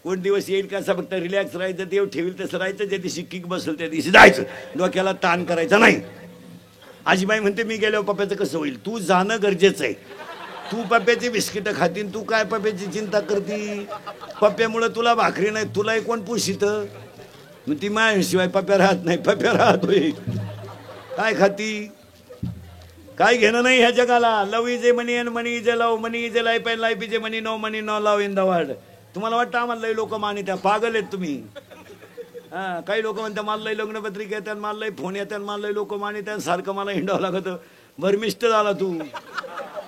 कोण दिवस येईल का असं फक्त रिलॅक्स राहायचं, देव ठेवील तसं राहायचं, ज्या दिवशी किक बसेल त्या दिवशी जायचं, डोक्याला ताण करायचा नाही. आजीबाई म्हणते मी गेल्यावर पप्प्याचं कसं होईल, तू जाणं गरजेचं आहे. तू पप्प्याची बिस्किटं खातीन, तू काय पप्प्याची चिंता करती, पप्प्यामुळं तुला भाकरी नाही, तुलाही कोण पुशित. मग ती माझ्याशिवाय पप्प्या राहत नाही, पप्प्या राहतोय काय खाती, काय घेणं नाही ह्या जगाला. Love is a money and money is a love, money is a life and life is a money, no money no love in the world. तुम्हाला वाटतं आम्हाला लई लोक मानित्या, पागल आहेत तुम्ही. हा, काही लोक म्हणतात मला लई लग्नपत्रिका येतात, मला लई फोन येतात, मला लई लोक मानित्या, सारखं मला हिंडावं लागतं. भरमिष्ट झाला तू,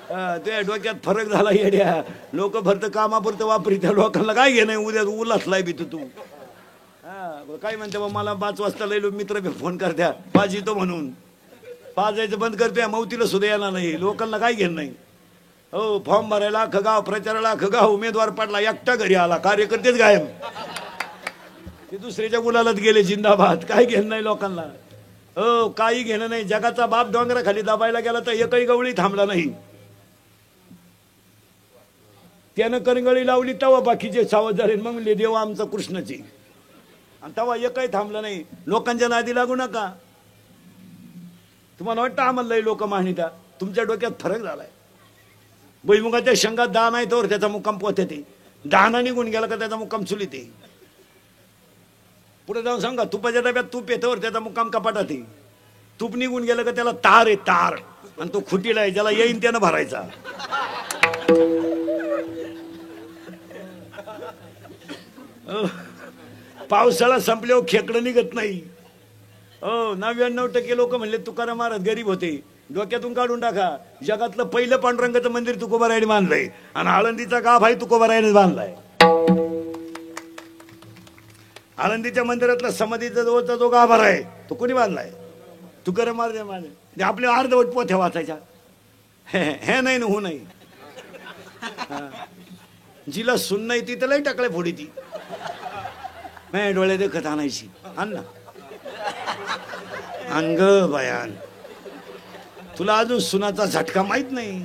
तुझ्या डोक्यात फरक झाला येड्या. लोक भरतं कामापुरतं वापरी, त्या लोकांना काय घेणं, उद्या उलासलाय बी तू. काय म्हणते बा मला 5 वाजता लई मित्र फोन करत्या पाच येतो म्हणून, 5 जायचं बंद करतोय, मौतीला सुद्धा येणार नाही. लोकांना काय घेणं नाही. हो, फॉर्म भरायला खगाव, प्रचाराला खगाव, उमेदवार पडला एकटा घरी आला, कार्यकर्तेच गायब, ते दुसऱ्याच्या गुलालात गेले जिंदाबाद. काय घेणं नाही लोकांना. हो, काही घेणं नाही. जगाचा बाप डोंगराखाली दाबायला गेला तर एकही गवळी थांबला नाही. त्यानं करंगळी लावली तेव्हा बाकीचे सावध झाले, मग म्हणले देव आमचा कृष्णाची, आणि तेव्हा एकही थांबलं नाही. लोकांच्या नादी लागू नका. तुम्हाला वाटतं आम्हाला लई लोक मानिता, तुमच्या डोक्यात फरक झालाय. भुईमुगाच्या शेंगात दान आहे तर त्याचा मुक्काम पोहते, ते दाना निघून गेला का त्याचा मुक्काम चुलीत आहे. पुढे जाऊन सांगा तुपाच्या डब्यात तूप येतं त्याचा मुक्काम कपाटात आहे. तूप निघून गेलं का त्याला तार आहे तार, आणि तो खुटीला आहे, ज्याला येईन त्यानं भरायचा. पावसाळा संपल्यावर खेकडं निघत नाही. हो, 99% लोक म्हणले तुकाराम महाराज गरीब होते. डोक्यातून काढून टाका. जगातलं पहिलं पांडुरंगाचं मंदिर तुकोबारायाने बांधलंय, आणि आळंदीचा गाभाई तुकोबारायाने बांधलाय. आळंदीच्या मंदिरातला समाधीचा जवळचा जो गाभारा आहे तो कोणी बांधलाय? तुकाराम महाराज बांधले. आपल्या अर्धवट पोथ्या वाचायच्या, हे नाही ना हो नाही. जिला सुन नाही ती त्यालाही टाकल्या फोडी, ती माझ्या डोळ्या देखत आणायची. आण ना अंग बयान. तुला अजून सुनाचा झटका माहित नाही.